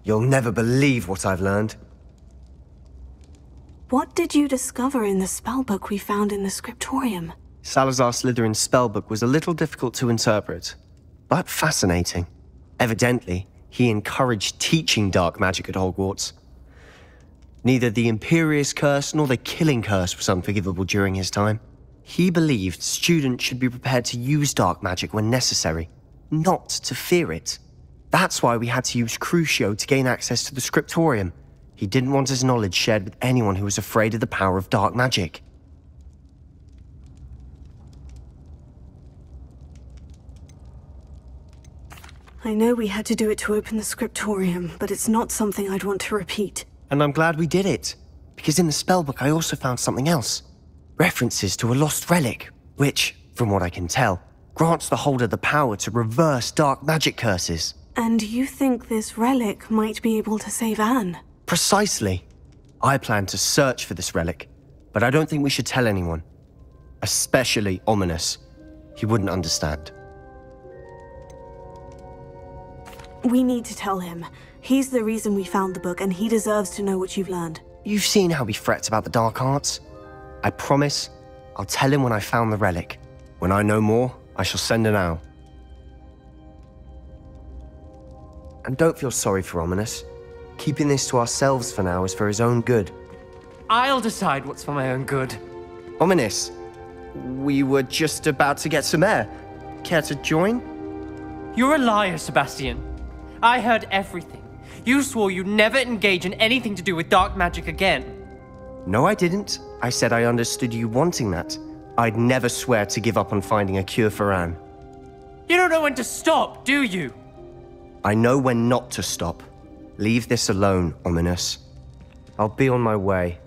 You'll never believe what I've learned. What did you discover in the spellbook we found in the scriptorium? Salazar Slytherin's spellbook was a little difficult to interpret, but fascinating. Evidently, he encouraged teaching dark magic at Hogwarts. Neither the Imperious Curse nor the Killing Curse was unforgivable during his time. He believed students should be prepared to use dark magic when necessary, not to fear it. That's why we had to use Crucio to gain access to the scriptorium. He didn't want his knowledge shared with anyone who was afraid of the power of dark magic. I know we had to do it to open the scriptorium, but it's not something I'd want to repeat. And I'm glad we did it, because in the spellbook I also found something else. References to a lost relic, which, from what I can tell, grants the holder the power to reverse dark magic curses. And you think this relic might be able to save Anne? Precisely. I plan to search for this relic, but I don't think we should tell anyone. Especially Ominous. He wouldn't understand. We need to tell him. He's the reason we found the book, and he deserves to know what you've learned. You've seen how he frets about the dark arts. I promise I'll tell him when I found the relic. When I know more, I shall send an owl. And don't feel sorry for Ominous. Keeping this to ourselves for now is for his own good. I'll decide what's for my own good. Ominous, we were just about to get some air. Care to join? You're a liar, Sebastian. I heard everything. You swore you'd never engage in anything to do with dark magic again. No, I didn't. I said I understood you wanting that. I'd never swear to give up on finding a cure for Anne. You don't know when to stop, do you? I know when not to stop. Leave this alone, Ominous. I'll be on my way.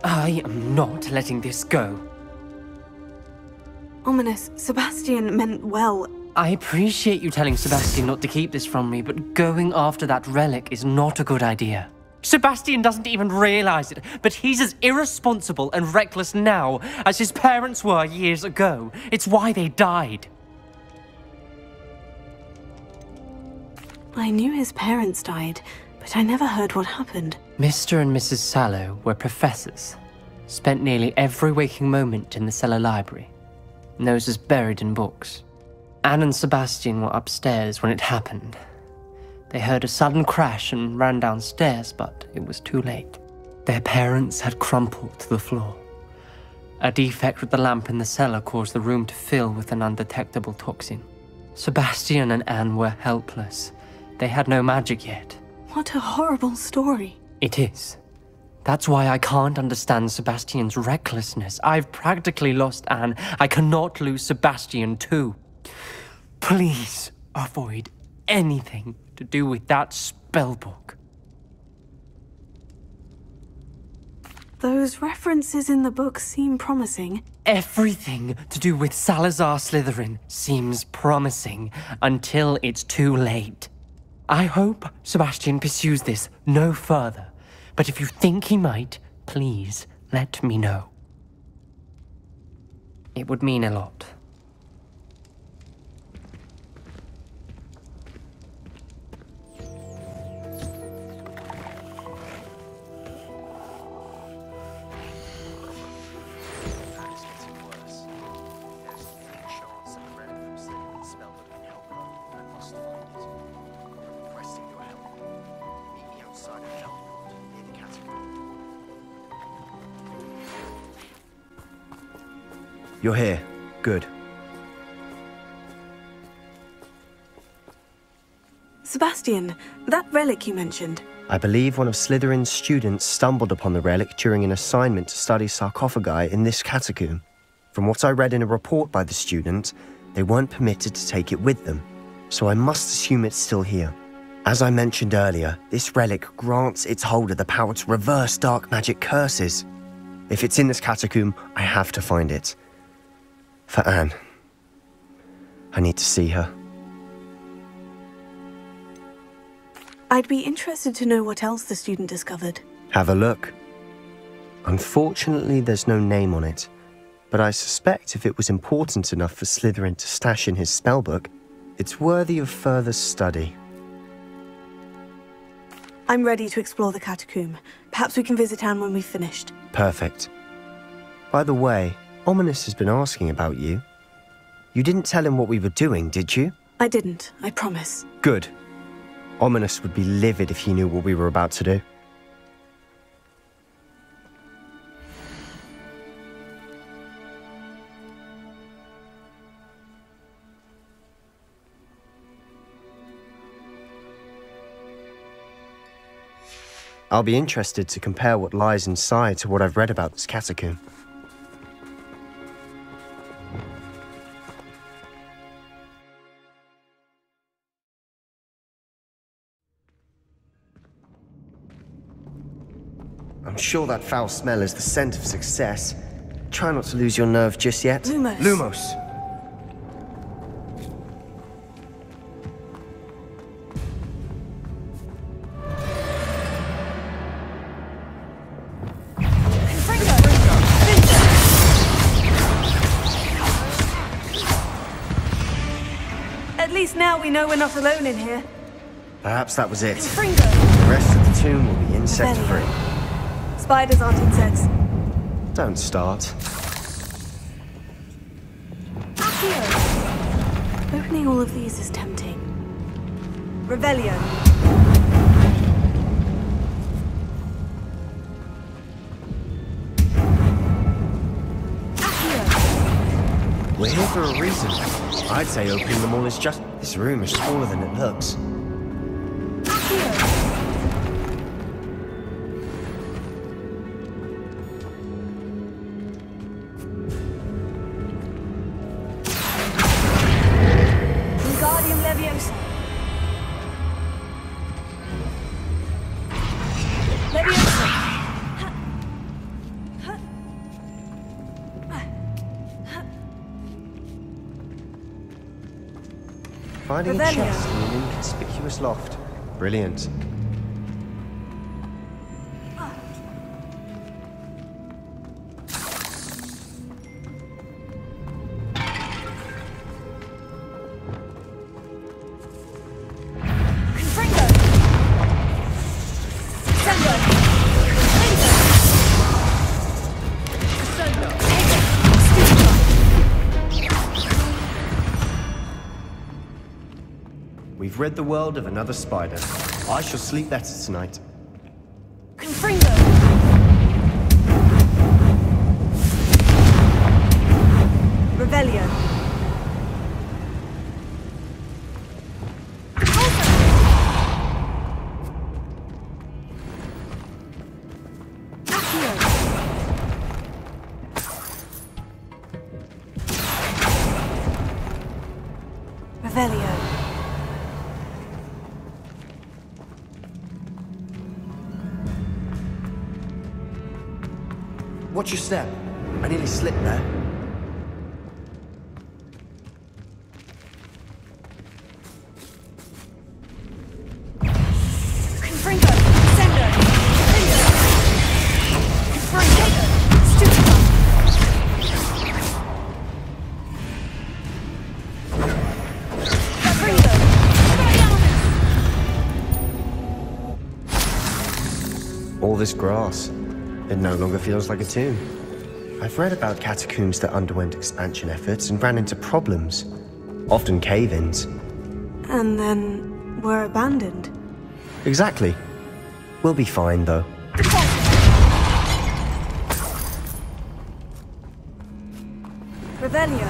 I am not letting this go. Ominous, Sebastian meant well. I appreciate you telling Sebastian not to keep this from me, but going after that relic is not a good idea. Sebastian doesn't even realize it, but he's as irresponsible and reckless now as his parents were years ago. It's why they died. I knew his parents died, but I never heard what happened. Mr. and Mrs. Sallow were professors. Spent nearly every waking moment in the cellar library. Noses buried in books. Anne and Sebastian were upstairs when it happened. They heard a sudden crash and ran downstairs, but it was too late. Their parents had crumpled to the floor. A defect with the lamp in the cellar caused the room to fill with an undetectable toxin. Sebastian and Anne were helpless. They had no magic yet. What a horrible story. It is. That's why I can't understand Sebastian's recklessness. I've practically lost Anne. I cannot lose Sebastian too. Please avoid anything to do with that spellbook. Those references in the book seem promising. Everything to do with Salazar Slytherin seems promising until it's too late. I hope Sebastian pursues this no further, but if you think he might, please let me know. It would mean a lot. You're here. Good. Sebastian, that relic you mentioned. I believe one of Slytherin's students stumbled upon the relic during an assignment to study sarcophagi in this catacomb. From what I read in a report by the student, they weren't permitted to take it with them, so I must assume it's still here. As I mentioned earlier, this relic grants its holder the power to reverse dark magic curses. If it's in this catacomb, I have to find it. For Anne. I need to see her. I'd be interested to know what else the student discovered. Have a look. Unfortunately, there's no name on it, but I suspect if it was important enough for Slytherin to stash in his spellbook, it's worthy of further study. I'm ready to explore the catacomb. Perhaps we can visit Anne when we've finished. Perfect. By the way, Ominous has been asking about you. You didn't tell him what we were doing, did you? I didn't, I promise. Good. Ominous would be livid if he knew what we were about to do. I'll be interested to compare what lies inside to what I've read about this catacomb. I'm sure that foul smell is the scent of success. Try not to lose your nerve just yet. Lumos. Lumos! At least now we know we're not alone in here. Perhaps that was it. Fringo. The rest of the tomb will be insect-free. Spiders aren't insects. Don't start. Accio. Opening all of these is tempting. Revelio. Accio. We're here for a reason. I'd say opening them all is just... This room is smaller than it looks. Finding a chest in an inconspicuous loft. Brilliant. We've rid the world of another spider. I shall sleep better tonight. Confringo! Revelio. Revelio. Watch your step. I nearly slipped there. Confringo. Sendo. Confringo. Stupido. Confringo. All this grass. It no longer feels like a tomb. I've read about catacombs that underwent expansion efforts and ran into problems, often cave-ins. And then were abandoned. Exactly. We'll be fine, though. Revelio.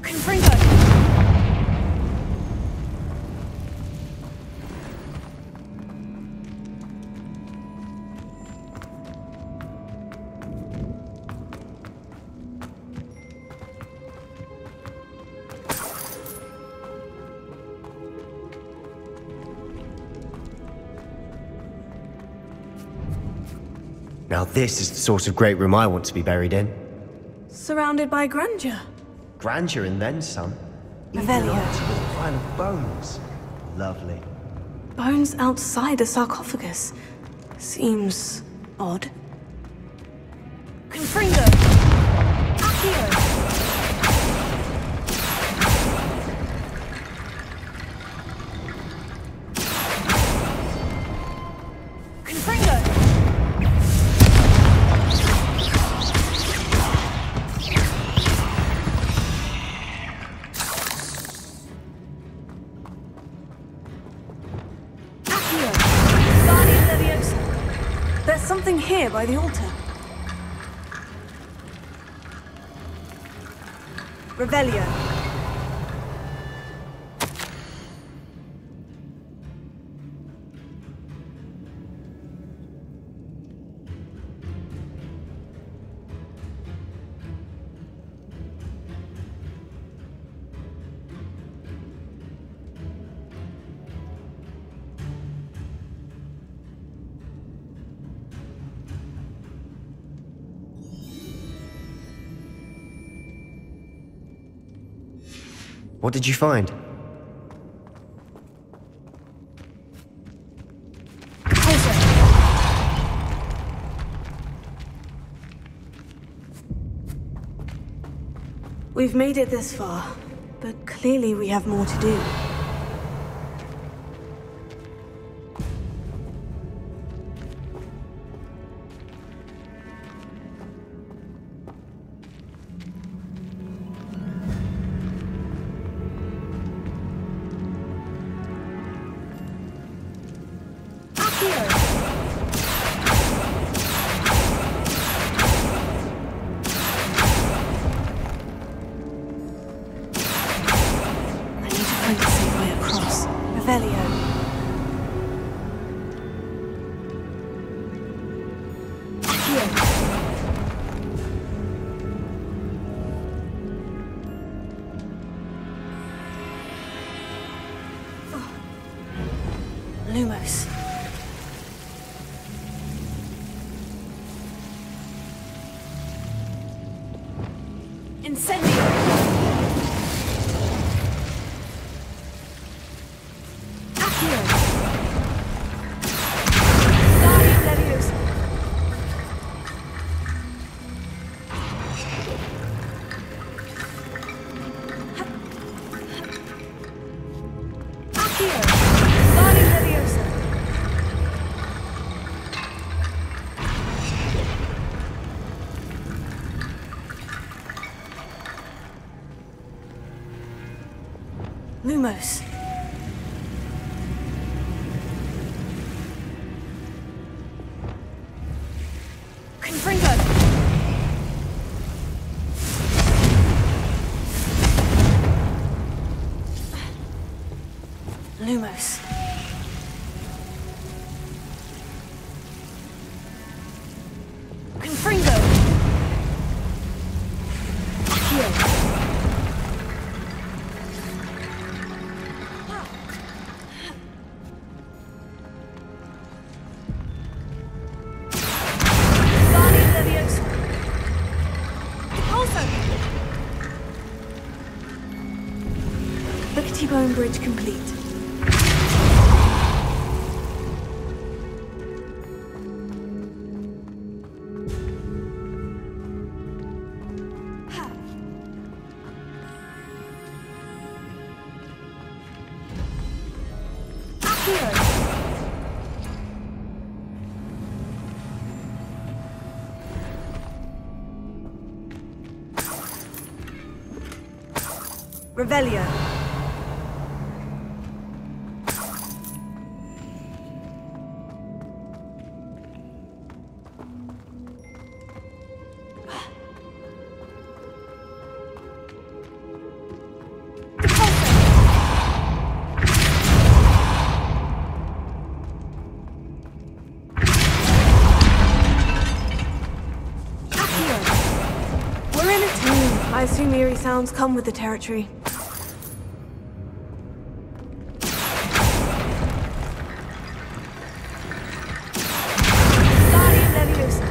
Confringo. Now this is the sort of great room I want to be buried in. Surrounded by grandeur. Grandeur and then some. Even Revelio. an altar with a pile of bones. Lovely. Bones outside a sarcophagus. Seems odd. Confringo! Accio! Confringo! Accio! Guardian Leviosa! There's something here by the altar. Revelio. What did you find? We've made it this far, but clearly we have more to do. Lumos. Incendio. Accio. Guardian Leviosa. Accio. Guardian Leviosa. Lumos. Confringo. Lumos. Confringo. Accio. Guardian Leviosa. Repulso. Rickety Bone Bridge complete. Revelio. We're in a tomb. I assume eerie sounds come with the territory. Guardian Leviosa.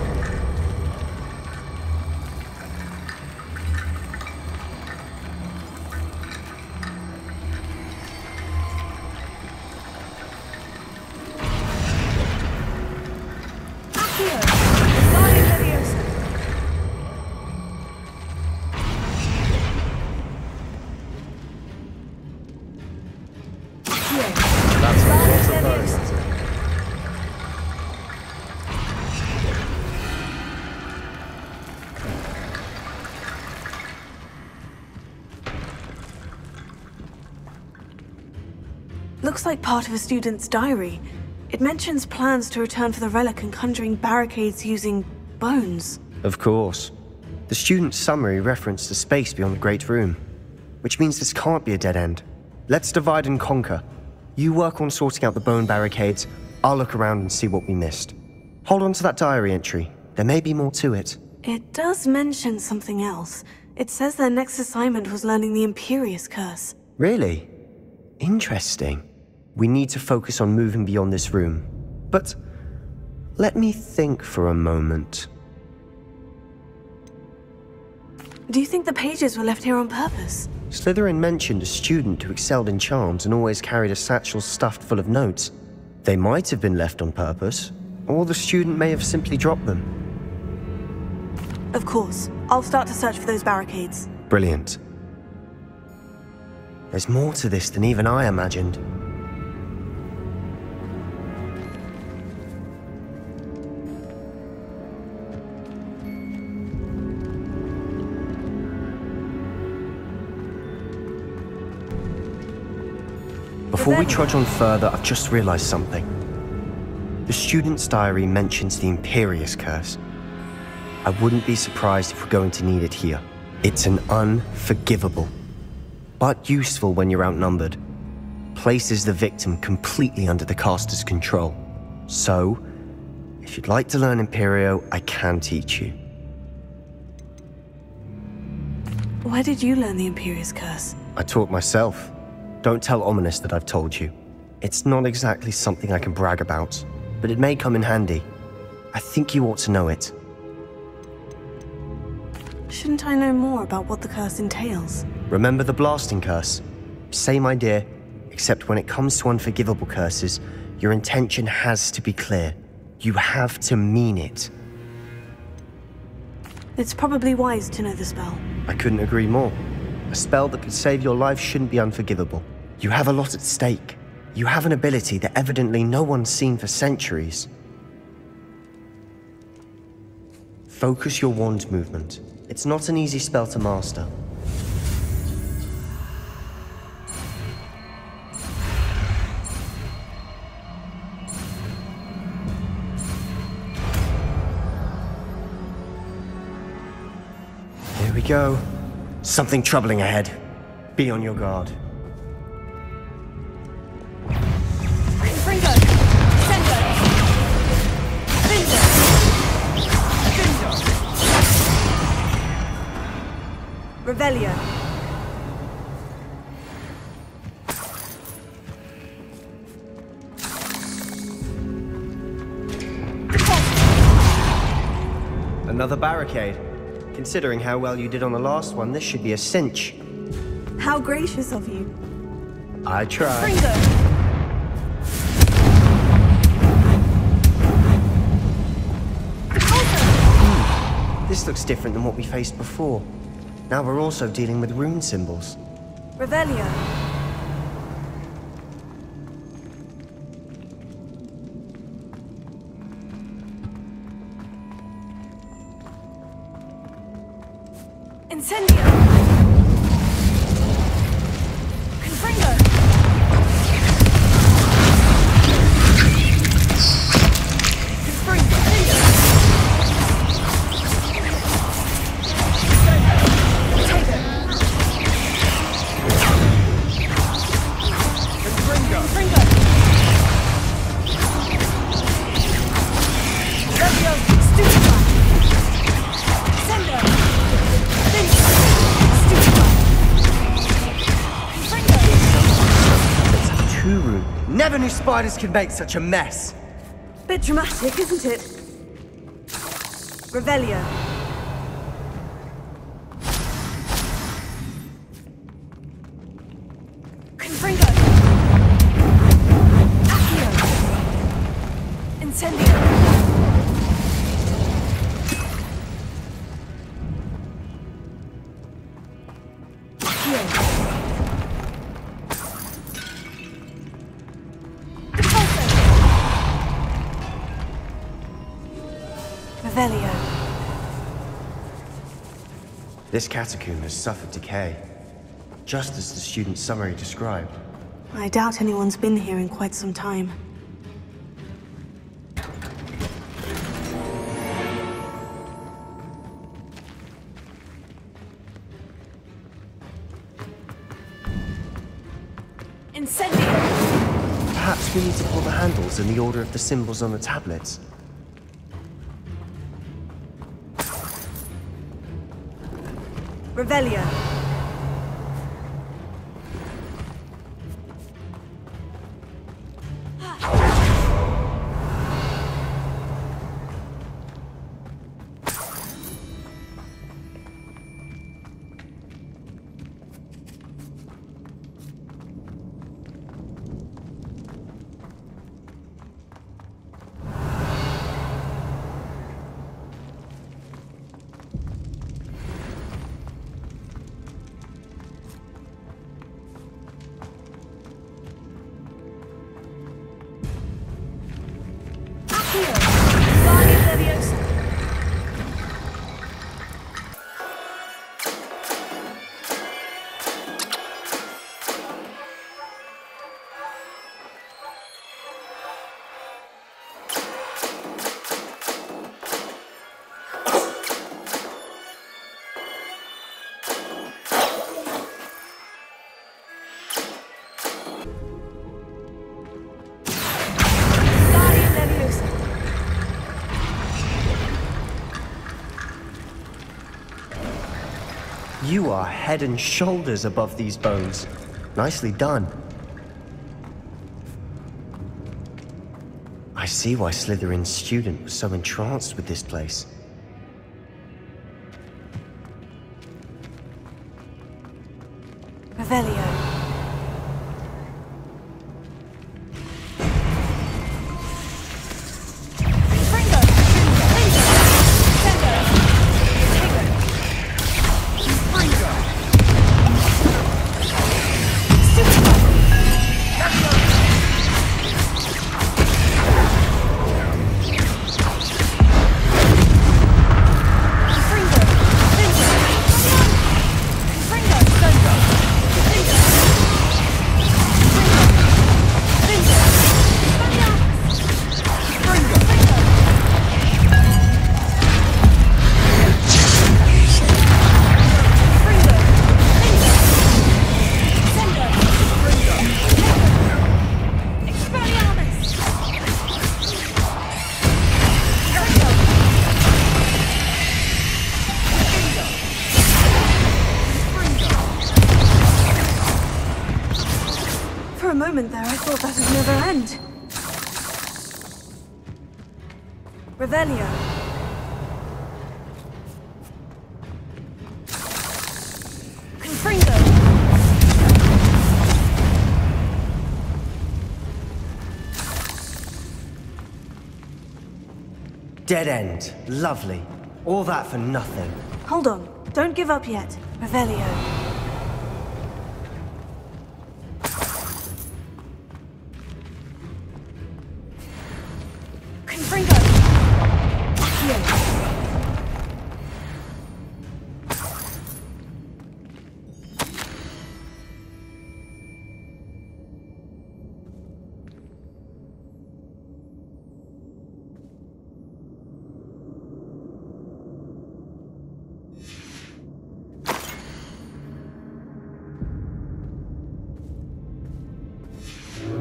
Accio. Guardian Leviosa. That's a lot of bones. Looks like part of a student's diary. It mentions plans to return for the relic and conjuring barricades using bones. Of course. The student's summary referenced a space beyond the Great Room, which means this can't be a dead end. Let's divide and conquer. You work on sorting out the bone barricades, I'll look around and see what we missed. Hold on to that diary entry. There may be more to it. It does mention something else. It says their next assignment was learning the Imperious Curse. Really? Interesting. We need to focus on moving beyond this room. But let me think for a moment. Do you think the pages were left here on purpose? Slytherin mentioned a student who excelled in charms and always carried a satchel stuffed full of notes. They might have been left on purpose, or the student may have simply dropped them. Of course. I'll start to search for those barricades. Brilliant. There's more to this than even I imagined. Before we trudge on further, I've just realized something. The student's diary mentions the Imperious Curse. I wouldn't be surprised if we're going to need it here. It's an unforgivable, but useful when you're outnumbered. Places the victim completely under the caster's control. So, if you'd like to learn Imperio, I can teach you. Where did you learn the Imperious Curse? I taught myself. Don't tell Ominous that I've told you. It's not exactly something I can brag about, but it may come in handy. I think you ought to know it. Shouldn't I know more about what the curse entails? Remember the blasting curse? Same idea, except when it comes to unforgivable curses, your intention has to be clear. You have to mean it. It's probably wise to know the spell. I couldn't agree more. A spell that could save your life shouldn't be unforgivable. You have a lot at stake. You have an ability that evidently no one's seen for centuries. Focus your wand movement. It's not an easy spell to master. Here we go. Something troubling ahead. Be on your guard. Revelio. Another barricade. Considering how well you did on the last one, this should be a cinch. How gracious of you. I tried. This looks different than what we faced before. Now we're also dealing with rune symbols. Revelio. Incendio. Confringo. Never knew spiders could make such a mess. Bit dramatic, isn't it? Revelio. Confringo. Accio. Incendio. Accio. Revelio. This catacomb has suffered decay, just as the student's summary described. I doubt anyone's been here in quite some time. Incendio! Perhaps we need to pull the handles in the order of the symbols on the tablets. Revelio. You are head and shoulders above these bones. Nicely done. I see why Slytherin's student was so entranced with this place. Revelio. For a moment there, I thought that would never end. Revelio. Confringo. Dead end. Lovely. All that for nothing. Hold on. Don't give up yet. Revelio. Confringo. Accio.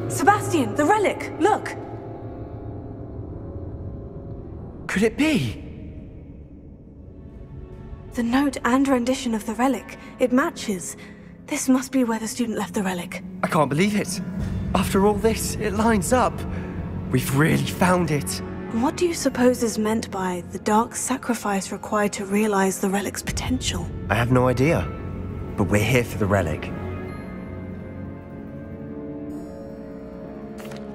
Sebastian, the relic! Look! Could it be? The note and rendition of the relic. It matches. This must be where the student left the relic. I can't believe it. After all this, it lines up. We've really found it. What do you suppose is meant by the dark sacrifice required to realize the relic's potential? I have no idea. But we're here for the relic.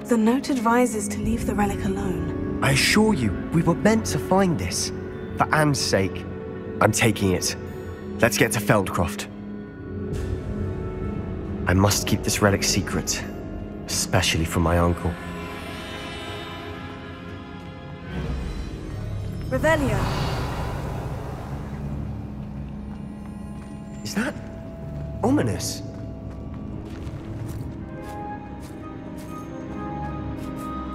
The note advises to leave the relic alone. I assure you, we were meant to find this. For Anne's sake. I'm taking it. Let's get to Feldcroft. I must keep this relic secret. Especially from my uncle. Revelio. Is that ominous?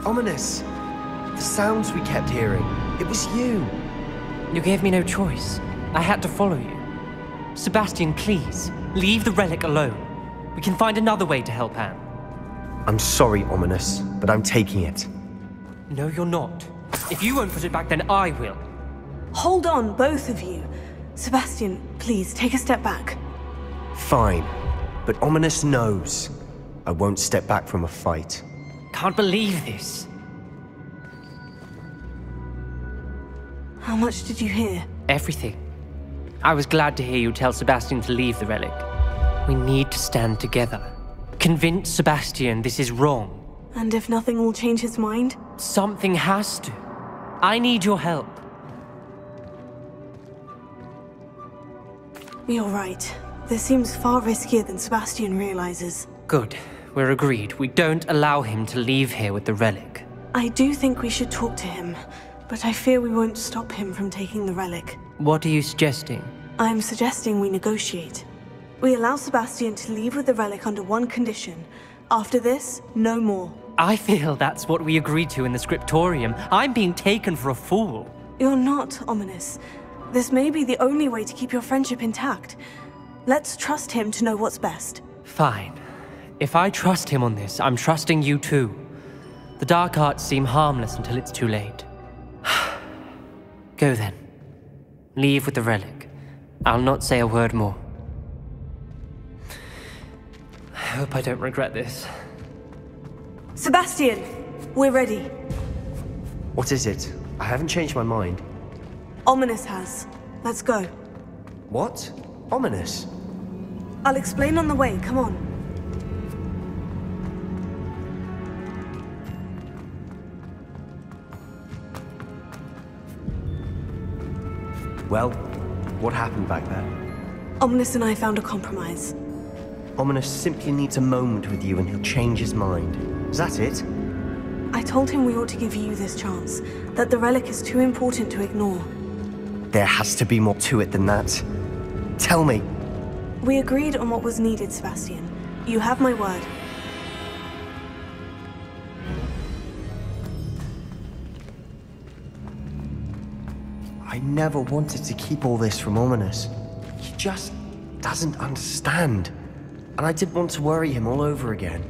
Ominous! The sounds we kept hearing. It was you. You gave me no choice. I had to follow you. Sebastian, please, leave the relic alone. We can find another way to help Anne. I'm sorry, Ominous, but I'm taking it. No, you're not. If you won't put it back, then I will. Hold on, both of you. Sebastian, please, take a step back. Fine, but Ominous knows I won't step back from a fight. Can't believe this. How much did you hear? Everything. I was glad to hear you tell Sebastian to leave the relic. We need to stand together. Convince Sebastian this is wrong. And if nothing will change his mind? Something has to. I need your help. You're right. This seems far riskier than Sebastian realizes. Good. We're agreed. We don't allow him to leave here with the relic. I do think we should talk to him, but I fear we won't stop him from taking the relic. What are you suggesting? I'm suggesting we negotiate. We allow Sebastian to leave with the relic under one condition. After this, no more. I feel that's what we agreed to in the scriptorium. I'm being taken for a fool. You're not, Ominous. This may be the only way to keep your friendship intact. Let's trust him to know what's best. Fine. If I trust him on this, I'm trusting you too. The dark arts seem harmless until it's too late. Go then. Leave with the relic. I'll not say a word more. I hope I don't regret this. Sebastian! We're ready. What is it? I haven't changed my mind. Ominous has. Let's go. What? Ominous? I'll explain on the way, come on. Well, what happened back there? Ominous and I found a compromise. Ominous simply needs a moment with you and he'll change his mind. Is that it? I told him we ought to give you this chance, that the relic is too important to ignore. There has to be more to it than that. Tell me. We agreed on what was needed, Sebastian. You have my word. I never wanted to keep all this from Ominous. He just doesn't understand. And I didn't want to worry him all over again.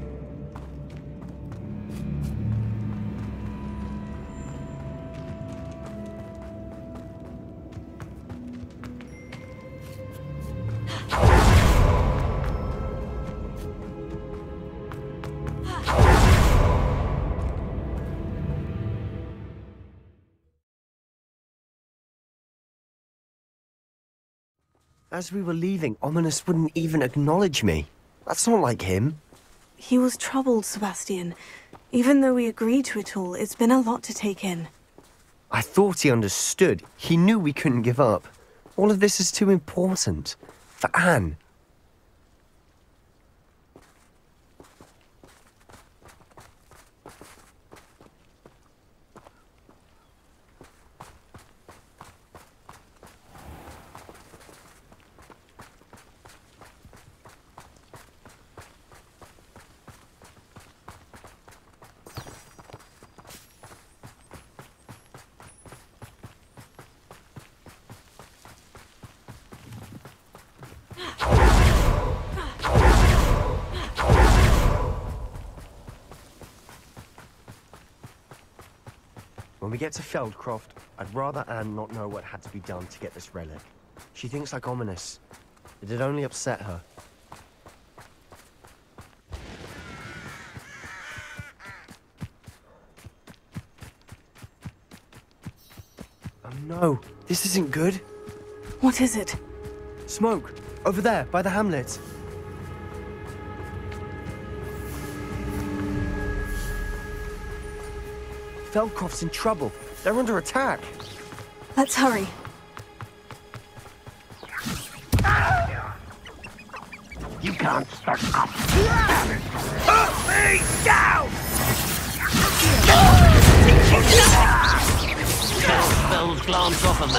As we were leaving, Ominous wouldn't even acknowledge me. That's not like him. He was troubled, Sebastian. Even though we agreed to it all, it's been a lot to take in. I thought he understood. He knew we couldn't give up. All of this is too important. For Anne. When we get to Feldcroft, I'd rather Anne not know what had to be done to get this relic. She thinks like Ominous. It'd only upset her. Oh no, this isn't good. What is it? Smoke! Over there, by the hamlet. Feldcroft's in trouble. They're under attack. Let's hurry. You can't start up. Put me down! Those glance off of me.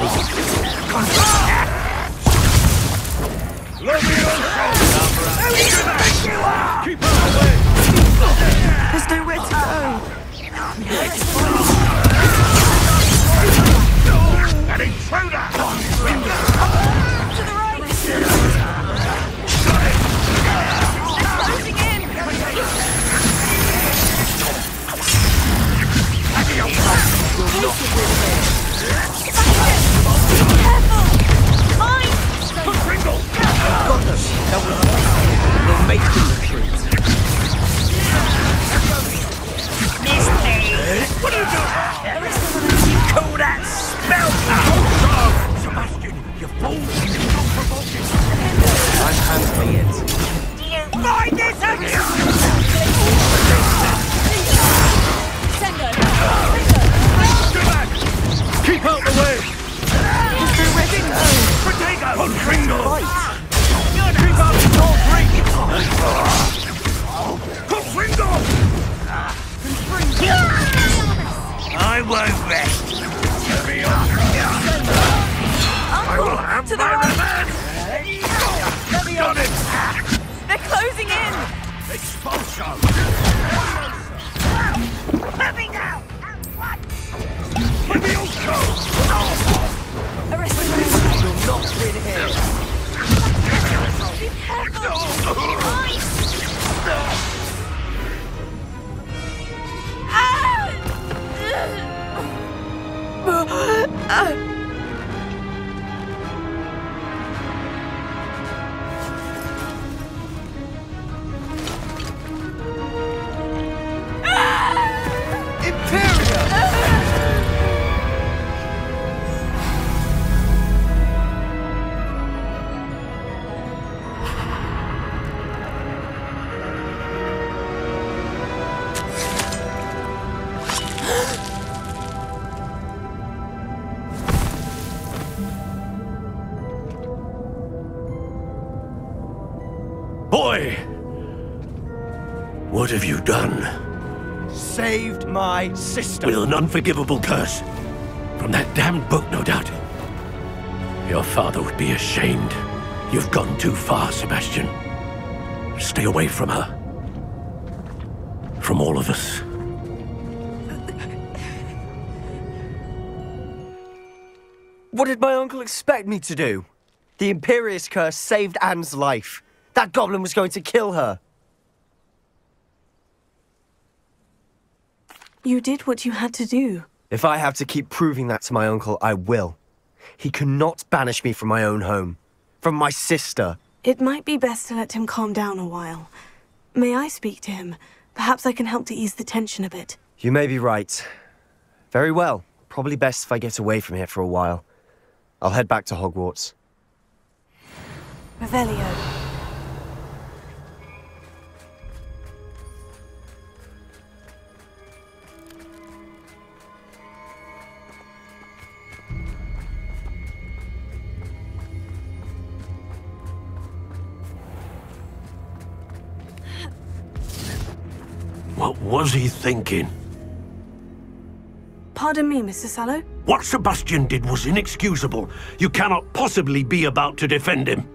Keep out of the way! There's nowhere to go. An intruder! To the right! Closing in! Careful! Mine! Pringle! Got them. That was we'll make them retreat. What are you doing? You call that spell? Sebastian, you fool! Stop provoking! I'm handling it. Do you find this again? Keep out the way! Potato! On Pringle! Keep out of your drink! Pringle! I won't rest. I will have To the my right. revenge! Got it! They're closing in! Expulsion! Let me now! What? Let me also! Arrest them! You'll not win here. Be careful! Boy! What have you done? Saved my sister. With an unforgivable curse. From that damned book, no doubt. Your father would be ashamed. You've gone too far, Sebastian. Stay away from her. From all of us. What did my uncle expect me to do? The Imperious curse saved Anne's life. That goblin was going to kill her. You did what you had to do. If I have to keep proving that to my uncle, I will. He cannot banish me from my own home. From my sister. It might be best to let him calm down a while. May I speak to him? Perhaps I can help to ease the tension a bit. You may be right. Very well. Probably best if I get away from here for a while. I'll head back to Hogwarts. Revelio. What was he thinking? Pardon me, Mr. Sallow. What Sebastian did was inexcusable. You cannot possibly be about to defend him.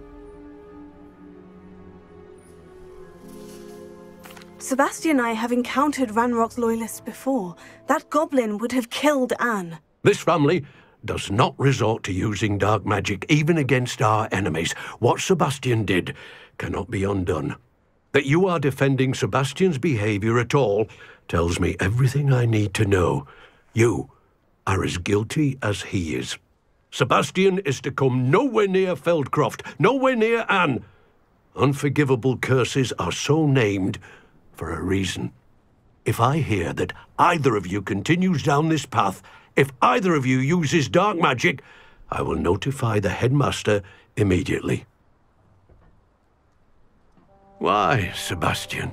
Sebastian and I have encountered Ranrock's loyalists before. That goblin would have killed Anne. This family does not resort to using dark magic even against our enemies. What Sebastian did cannot be undone. That you are defending Sebastian's behavior at all tells me everything I need to know. You are as guilty as he is. Sebastian is to come nowhere near Feldcroft, nowhere near Anne. Unforgivable curses are so named for a reason. If I hear that either of you continues down this path, if either of you uses dark magic, I will notify the headmaster immediately. Why, Sebastian?